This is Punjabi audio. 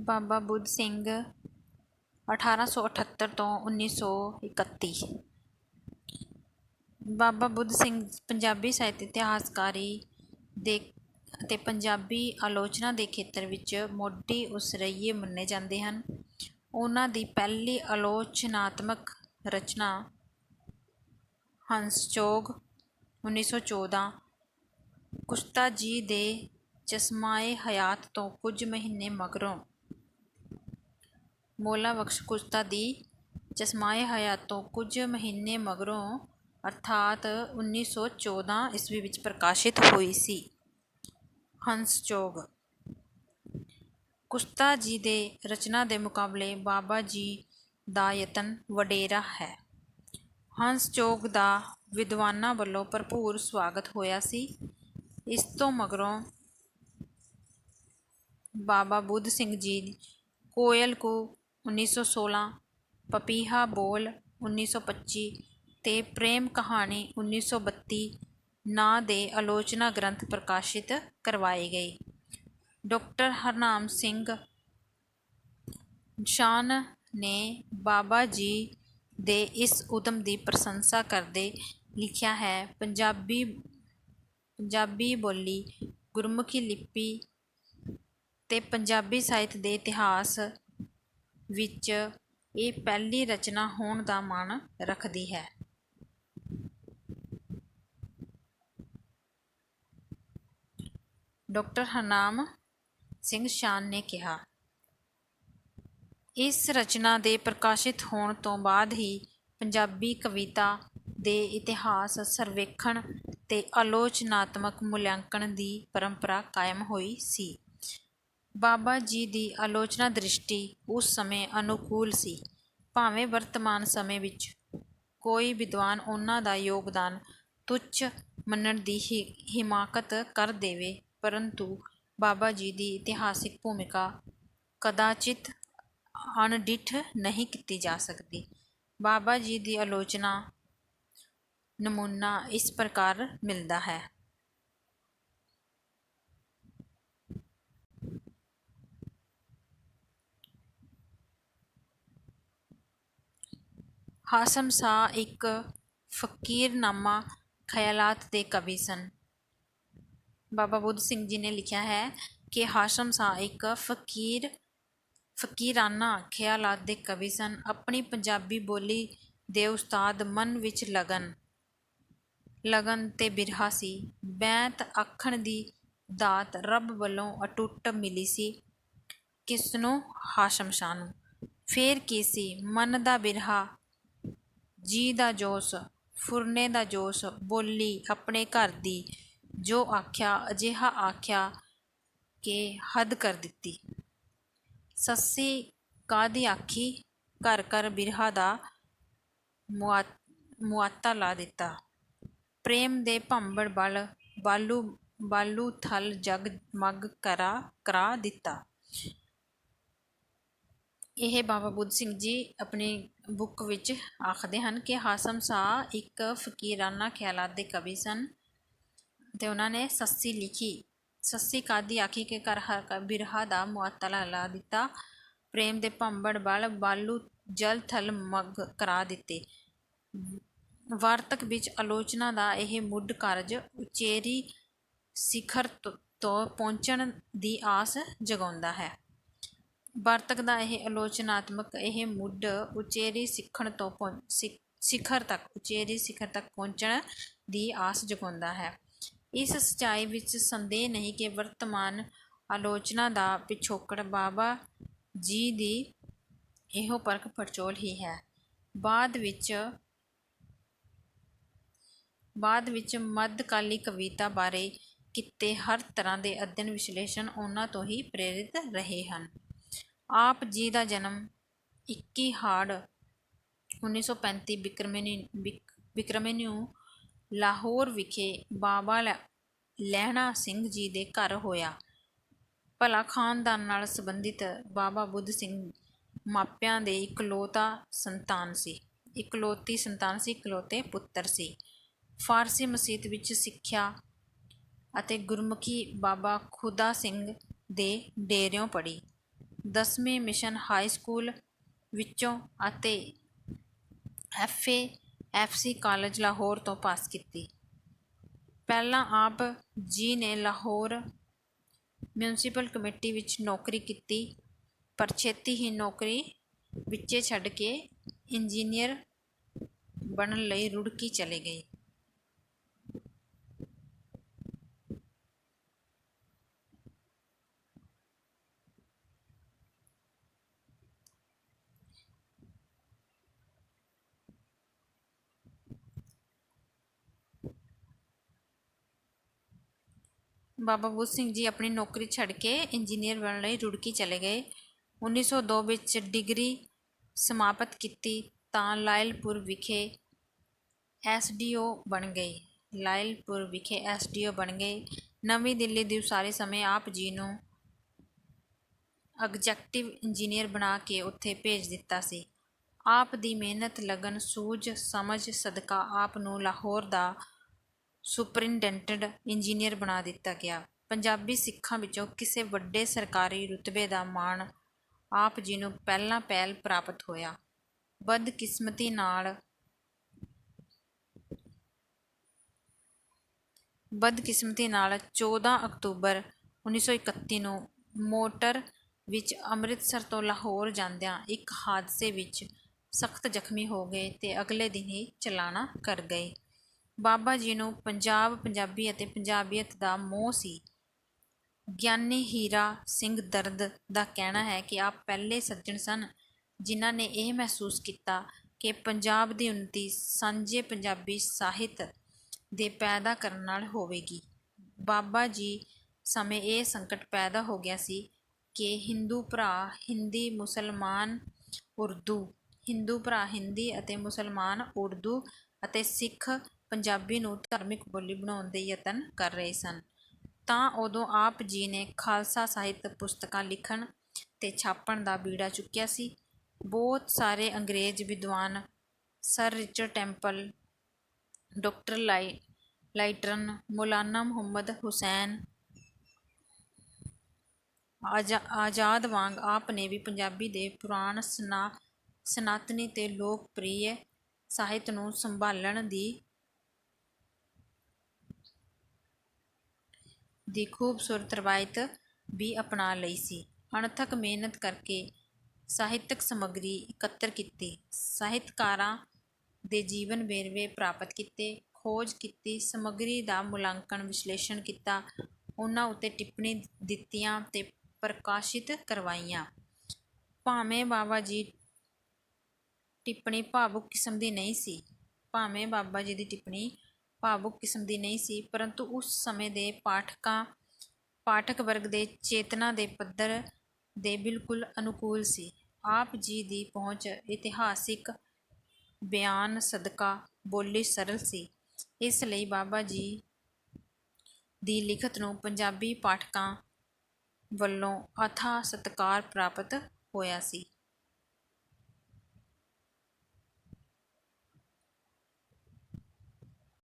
ਬਾਬਾ ਬੁੱਧ ਸਿੰਘ 1878 ਤੋਂ 1931। ਬਾਬਾ ਬੁੱਧ ਸਿੰਘ ਪੰਜਾਬੀ ਸਾਹਿਤ ਇਤਿਹਾਸਕਾਰੀ ਦੇ ਅਤੇ ਪੰਜਾਬੀ ਆਲੋਚਨਾ ਦੇ ਖੇਤਰ ਵਿੱਚ ਮੋਢੀ ਉਸਰੱਈਏ ਮੰਨੇ ਜਾਂਦੇ ਹਨ। ਉਹਨਾਂ ਦੀ ਪਹਿਲੀ ਆਲੋਚਨਾਤਮਕ ਰਚਨਾ ਹੰਸਚੋਗ 1914, ਕੁਸ਼ਤਾ ਜੀ ਦੇ ਚਸ਼ਮਾਏ ਹਯਾਤ ਤੋਂ ਕੁਝ ਮਹੀਨੇ ਮਗਰੋਂ ਮੌਲਾ ਬਖਸ਼ ਕੁਸ਼ਤਾ ਦੀ ਚਸ਼ਮਾਏ ਹਯਾਤ ਤੋਂ ਕੁਝ ਮਹੀਨੇ ਮਗਰੋਂ ਅਰਥਾਤ 1914 ਈਸਵੀ ਵਿੱਚ ਪ੍ਰਕਾਸ਼ਿਤ ਹੋਈ ਸੀ। ਹੰਸਚੋਗ ਕੁਸ਼ਤਾ ਜੀ ਦੇ ਰਚਨਾ ਦੇ ਮੁਕਾਬਲੇ ਬਾਬਾ ਜੀ ਦਾ ਯਤਨ ਵਡੇਰਾ ਹੈ। ਹੰਸਚੋਗ ਦਾ ਵਿਦਵਾਨਾਂ ਵੱਲੋਂ ਭਰਪੂਰ ਸਵਾਗਤ ਹੋਇਆ ਸੀ। ਇਸ ਤੋਂ ਮਗਰੋਂ ਬਾਬਾ ਬੁੱਧ ਸਿੰਘ ਜੀ ਕੋਇਲ ਕੂ 1916, ਪਪੀਹਾ ਬੋਲ 1925 ਤੇ ਪ੍ਰੇਮ ਕਹਾਣੀ 1932 ਨਾਂ ਦੇ ਆਲੋਚਨਾ ਗ੍ਰੰਥ ਪ੍ਰਕਾਸ਼ਿਤ ਕਰਵਾਏ ਗਏ। ਡਾਕਟਰ ਹਰਨਾਮ ਸਿੰਘ ਸ਼ਾਨ ਨੇ ਬਾਬਾ ਜੀ ਦੇ ਇਸ ਉਦਮ ਦੀ ਪ੍ਰਸ਼ੰਸਾ ਕਰਦੇ ਲਿਖਿਆ ਹੈ, ਪੰਜਾਬੀ ਬੋਲੀ, ਗੁਰਮੁਖੀ ਲਿਪੀ ਤੇ ਪੰਜਾਬੀ ਸਾਹਿਤ ਦੇ ਇਤਿਹਾਸ ਵਿੱਚ ਇਹ ਪਹਿਲੀ ਰਚਨਾ ਹੋਣ ਦਾ ਮਾਣ ਰੱਖਦੀ ਹੈ। ਡਾਕਟਰ ਹਰਨਾਮ ਸਿੰਘ ਸ਼ਾਨ ਨੇ ਕਿਹਾ, ਇਸ ਰਚਨਾ ਦੇ ਪ੍ਰਕਾਸ਼ਿਤ ਹੋਣ ਤੋਂ ਬਾਅਦ ਹੀ ਪੰਜਾਬੀ ਕਵਿਤਾ ਦੇ ਇਤਿਹਾਸ ਸਰਵੇਖਣ ਤੇ ਆਲੋਚਨਾਤਮਕ ਮੁਲਾਂਕਣ ਦੀ ਪਰੰਪਰਾ ਕਾਇਮ ਹੋਈ ਸੀ। ਬਾਬਾ ਜੀ ਦੀ ਆਲੋਚਨਾ ਦ੍ਰਿਸ਼ਟੀ ਉਸ ਸਮੇਂ ਅਨੁਕੂਲ ਸੀ। ਭਾਵੇਂ ਵਰਤਮਾਨ ਸਮੇਂ ਵਿੱਚ ਕੋਈ ਵਿਦਵਾਨ ਉਹਨਾਂ ਦਾ ਯੋਗਦਾਨ ਤੁੱਛ ਮੰਨਣ ਦੀ ਹਿਮਾਕਤ ਕਰ ਦੇਵੇ, ਪਰੰਤੂ ਬਾਬਾ ਜੀ ਦੀ ਇਤਿਹਾਸਿਕ ਭੂਮਿਕਾ ਕਦਾਚਿਤ ਅਣਡਿੱਠ ਨਹੀਂ ਕੀਤੀ ਜਾ ਸਕਦੀ। ਬਾਬਾ ਜੀ ਦੀ ਆਲੋਚਨਾ ਨਮੂਨਾ ਇਸ ਪ੍ਰਕਾਰ ਮਿਲਦਾ ਹੈ। ਹਾਸ਼ਮ ਸ਼ਾਹ ਇੱਕ ਫਕੀਰਨਾਮਾ ਖਿਆਲਾਤ ਦੇ ਕਵੀ ਸਨ। ਬਾਬਾ ਬੁੱਧ ਸਿੰਘ ਜੀ ਨੇ ਲਿਖਿਆ ਹੈ ਕਿ ਹਾਸ਼ਮ ਸ਼ਾਹ ਇੱਕ ਫਕੀਰਾਨਾ ਖਿਆਲਾਤ ਦੇ ਕਵੀ ਸਨ। ਆਪਣੀ ਪੰਜਾਬੀ ਬੋਲੀ ਦੇ ਉਸਤਾਦ, ਮਨ ਵਿੱਚ ਲਗਨ ਤੇ ਬਿਰਹਾ ਸੀ। ਬੈਂਤ ਆਖਣ ਦੀ ਦਾਤ ਰੱਬ ਵੱਲੋਂ ਅਟੁੱਟ ਮਿਲੀ ਸੀ। ਕਿਸਨੂੰ? ਹਾਸ਼ਮ ਸ਼ਾਹ ਨੂੰ। ਫੇਰ ਕੀ ਸੀ? ਮਨ ਦਾ ਬਿਰਹਾ, ਜੀ ਦਾ ਜੋਸ਼, ਫੁਰਨੇ ਦਾ ਜੋਸ਼, ਬੋਲੀ ਆਪਣੇ ਘਰ ਦੀ, ਜੋ ਆਖਿਆ ਅਜਿਹਾ ਆਖਿਆ ਕਿ ਹੱਦ ਕਰ ਦਿੱਤੀ। ਸੱਸੀ ਕਾਹਦੀ ਆਖੀ, ਘਰ ਘਰ ਬਿਰਹਾ ਦਾ ਮੁਆਤਾ ਲਾ ਦਿੱਤਾ। ਪ੍ਰੇਮ ਦੇ ਭੰਬੜ ਬਲ ਬਾਲੂ ਥਲ ਜਗ ਮਗ ਕਰਾ ਦਿੱਤਾ। ਇਹ ਬਾਬਾ ਬੁੱਧ ਸਿੰਘ ਜੀ ਆਪਣੀ ਬੁੱਕ ਵਿੱਚ ਆਖਦੇ ਹਨ ਕਿ ਹਾਸ਼ਮ ਸ਼ਾਹ ਇੱਕ ਫਕੀਰਾਨਾ ਖਿਆਲਾਤ ਦੇ ਕਵੀ ਸਨ ਅਤੇ ਉਹਨਾਂ ਨੇ ਸੱਸੀ ਲਿਖੀ। ਸੱਸੀ ਕਾਹਦੀ ਆਖੀ ਕਿ ਘਰ ਹਰ ਬਿਰਹਾ ਦਾ ਮੁਆਤਾ ਲਾ ਦਿੱਤਾ। ਪ੍ਰੇਮ ਦੇ ਭੰਬੜ ਬਲ ਬਾਲੂ ਜਲ ਥਲ ਮਗ ਕਰਾ ਦਿੱਤੇ। ਵਾਰਤਕ ਵਿੱਚ ਆਲੋਚਨਾ ਦਾ ਇਹ ਮੁੱਢ ਕਾਰਜ ਉਚੇਰੀ ਸਿਖਰ ਤੋਂ ਪਹੁੰਚਣ ਦੀ ਆਸ ਜਗਾਉਂਦਾ ਹੈ। ਵਾਰਤਕ ਦਾ ਇਹ ਆਲੋਚਨਾਤਮਕ ਇਹ ਮੁੱਢ ਉਚੇਰੀ ਸਿਖਰ ਤੱਕ ਪਹੁੰਚਣ ਦੀ ਆਸ ਜਗਾਉਂਦਾ ਹੈ। ਇਸ ਸੱਚਾਈ ਵਿੱਚ ਸੰਦੇਹ ਨਹੀਂ ਕਿ ਵਰਤਮਾਨ ਆਲੋਚਨਾ ਦਾ ਪਿਛੋਕੜ ਬਾਬਾ ਜੀ ਦੀ ਇਹੋ ਪਰਖ ਪੜਚੋਲ ਹੀ ਹੈ। ਬਾਅਦ ਵਿੱਚ ਮੱਧਕਾਲੀ ਕਵਿਤਾ ਬਾਰੇ ਕੀਤੇ ਹਰ ਤਰ੍ਹਾਂ ਦੇ ਅਧਿਐਨ ਵਿਸ਼ਲੇਸ਼ਣ ਉਹਨਾਂ ਤੋਂ ਹੀ ਪ੍ਰੇਰਿਤ ਰਹੇ ਹਨ। ਆਪ ਜੀ ਦਾ ਜਨਮ 21 ਹਾੜ 1935 ਬਿਕਰਮੀਨੂ ਲਾਹੌਰ ਵਿਖੇ ਬਾਬਾ ਲਹਿਣਾ ਸਿੰਘ ਜੀ ਦੇ ਘਰ ਹੋਇਆ। ਭਲਾ ਖਾਨਦਾਨ ਨਾਲ ਸੰਬੰਧਿਤ ਬਾਬਾ ਬੁੱਧ ਸਿੰਘ ਮਾਪਿਆਂ ਦੇ ਇਕਲੌਤੀ ਸੰਤਾਨ ਸੀ, ਇਕਲੌਤੇ ਪੁੱਤਰ ਸੀ। ਫਾਰਸੀ ਮਸੀਤ ਵਿੱਚ ਸਿੱਖਿਆ ਅਤੇ ਗੁਰਮੁਖੀ ਬਾਬਾ ਖੁਦਾ ਸਿੰਘ ਦੇ ਡੇਰਿਓਂ ਪੜ੍ਹੀ। 10ਵੀਂ ਮਿਸ਼ਨ ਹਾਈ ਸਕੂਲ ਵਿੱਚੋਂ ਅਤੇ FAFC ਕਾਲਜ ਲਾਹੌਰ ਤੋਂ ਪਾਸ ਕੀਤੀ। ਪਹਿਲਾਂ ਆਪ ਜੀ ਨੇ ਲਾਹੌਰ ਮਿਊਨਿਸਪਲ ਕਮੇਟੀ ਵਿੱਚ ਨੌਕਰੀ ਕੀਤੀ, ਪਰ ਛੇਤੀ ਹੀ ਨੌਕਰੀ ਵਿੱਚੇ ਛੱਡ ਕੇ ਇੰਜੀਨੀਅਰ ਬਣਨ ਲਈ ਰੁੜਕੀ ਚਲੇ ਗਏ। ਬਾਬਾ ਬੁੱਧ ਸਿੰਘ ਜੀ ਆਪਣੀ ਨੌਕਰੀ ਛੱਡ ਕੇ ਇੰਜੀਨੀਅਰ ਬਣਨ ਲਈ ਰੁੜਕੀ ਚਲੇ ਗਏ। 1902 ਵਿੱਚ ਡਿਗਰੀ ਸਮਾਪਤ ਕੀਤੀ ਤਾਂ ਲਾਇਲਪੁਰ ਵਿਖੇ SDO ਬਣ ਗਏ। ਨਵੀਂ ਦਿੱਲੀ ਦੀ ਉਸਾਰੀ ਸਮੇਂ ਆਪ ਜੀ ਨੂੰ ਐਗਜ਼ੈਕਟਿਵ ਇੰਜੀਨੀਅਰ ਬਣਾ ਕੇ ਉੱਥੇ ਭੇਜ ਦਿੱਤਾ ਸੀ। ਆਪ ਦੀ ਮਿਹਨਤ, ਲਗਨ, ਸੂਝ ਸਮਝ ਸਦਕਾ ਆਪ ਨੂੰ ਲਾਹੌਰ ਦਾ ਸੁਪਰਿੰਟੈਂਡੈਂਟ ਇੰਜੀਨੀਅਰ ਬਣਾ ਦਿੱਤਾ ਗਿਆ। ਪੰਜਾਬੀ ਸਿੱਖਾਂ ਵਿੱਚੋਂ ਕਿਸੇ ਵੱਡੇ ਸਰਕਾਰੀ ਰੁਤਬੇ ਦਾ ਮਾਣ ਆਪ ਜੀ ਨੂੰ ਪਹਿਲਾਂ ਪਹਿਲ ਪ੍ਰਾਪਤ ਹੋਇਆ। ਬਦਕਿਸਮਤੀ ਨਾਲ 14 ਅਕਤੂਬਰ 1931 ਨੂੰ ਮੋਟਰ ਵਿੱਚ ਅੰਮ੍ਰਿਤਸਰ ਤੋਂ ਲਾਹੌਰ ਜਾਂਦਿਆਂ ਇੱਕ ਹਾਦਸੇ ਵਿੱਚ ਸਖਤ ਜ਼ਖਮੀ ਹੋ ਗਏ ਤੇ ਅਗਲੇ ਦਿਨ ਹੀ ਚਲਾਣਾ ਕਰ ਗਏ। ਬਾਬਾ ਜੀ ਨੂੰ ਪੰਜਾਬ, ਪੰਜਾਬੀ ਅਤੇ ਪੰਜਾਬੀਅਤ ਦਾ ਮੋਹ ਸੀ। ਗਿਆਨੀ ਹੀਰਾ ਸਿੰਘ ਦਰਦ ਦਾ ਕਹਿਣਾ ਹੈ ਕਿ ਆਪ ਪਹਿਲੇ ਸੱਜਣ ਸਨ ਜਿਨ੍ਹਾਂ ਨੇ ਇਹ ਮਹਿਸੂਸ ਕੀਤਾ ਕਿ ਪੰਜਾਬ ਦੀ ਉੱਨਤੀ ਸਾਂਝੇ ਪੰਜਾਬੀ ਸਾਹਿਤ ਦੇ ਪੈਦਾ ਕਰਨ ਨਾਲ ਹੋਵੇਗੀ। ਬਾਬਾ ਜੀ ਸਮੇਂ ਇਹ ਸੰਕਟ ਪੈਦਾ ਹੋ ਗਿਆ ਸੀ ਕਿ ਹਿੰਦੂ ਭਰਾ ਹਿੰਦੀ ਅਤੇ ਮੁਸਲਮਾਨ ਉਰਦੂ ਅਤੇ ਸਿੱਖ ਪੰਜਾਬੀ ਨੂੰ ਧਾਰਮਿਕ ਬੋਲੀ ਬਣਾਉਣ ਦੇ ਯਤਨ ਕਰ ਰਹੇ ਸਨ। ਤਾਂ ਉਦੋਂ ਆਪ ਜੀ ਨੇ ਖਾਲਸਾ ਸਾਹਿਤ ਪੁਸਤਕਾਂ ਲਿਖਣ ਤੇ ਛਾਪਣ ਦਾ ਬੀੜਾ ਚੁੱਕਿਆ ਸੀ। ਬਹੁਤ ਸਾਰੇ ਅੰਗਰੇਜ਼ ਵਿਦਵਾਨ sir Richard temple, doctor lighten, ਮੌਲਾਨਾ ਮੁਹੰਮਦ ਹੁਸੈਨ ਆਜ਼ਾਦ ਵਾਂਗ ਆਪ ਨੇ ਵੀ ਪੰਜਾਬੀ ਦੇ ਪੁਰਾਣ, ਸਨਾਤਨੀ ਤੇ ਲੋਕਪ੍ਰਿਯ ਸਾਹਿਤ ਨੂੰ ਸੰਭਾਲਣ ਦੀ ਖੂਬਸੂਰਤ ਰਵਾਇਤ ਵੀ ਅਪਣਾ ਲਈ ਸੀ। ਅਣਥੱਕ ਮਿਹਨਤ ਕਰਕੇ ਸਾਹਿਤਕ ਸਮੱਗਰੀ ਇਕੱਤਰ ਕੀਤੀ, ਸਾਹਿਤਕਾਰਾਂ ਦੇ ਜੀਵਨ ਵੇਰਵੇ ਪ੍ਰਾਪਤ ਕੀਤੇ, ਖੋਜ ਕੀਤੀ, ਸਮੱਗਰੀ ਦਾ ਮੁਲਾਂਕਣ, ਵਿਸ਼ਲੇਸ਼ਣ ਕੀਤਾ, ਉਹਨਾਂ ਉੱਤੇ ਟਿੱਪਣੀ ਦਿੱਤੀਆਂ ਤੇ ਪ੍ਰਕਾਸ਼ਿਤ ਕਰਵਾਈਆਂ। ਭਾਵੇਂ ਬਾਬਾ ਜੀ ਦੀ ਟਿੱਪਣੀ ਭਾਵੁਕ ਕਿਸਮ ਦੀ ਨਹੀਂ ਸੀ, ਪਰੰਤੂ ਉਸ ਸਮੇਂ ਦੇ ਪਾਠਕ ਵਰਗ ਦੇ ਚੇਤਨਾ ਦੇ ਪੱਧਰ ਦੇ ਬਿਲਕੁਲ ਅਨੁਕੂਲ ਸੀ। ਆਪ ਜੀ ਦੀ ਪਹੁੰਚ ਇਤਿਹਾਸਿਕ ਬਿਆਨ ਸਦਕਾ ਬੋਲੀ ਸਰਲ ਸੀ। ਇਸ ਲਈ ਬਾਬਾ ਜੀ ਦੀ ਲਿਖਤ ਨੂੰ ਪੰਜਾਬੀ ਪਾਠਕਾਂ ਵੱਲੋਂ ਅਥਾਹ ਸਤਿਕਾਰ ਪ੍ਰਾਪਤ ਹੋਇਆ ਸੀ।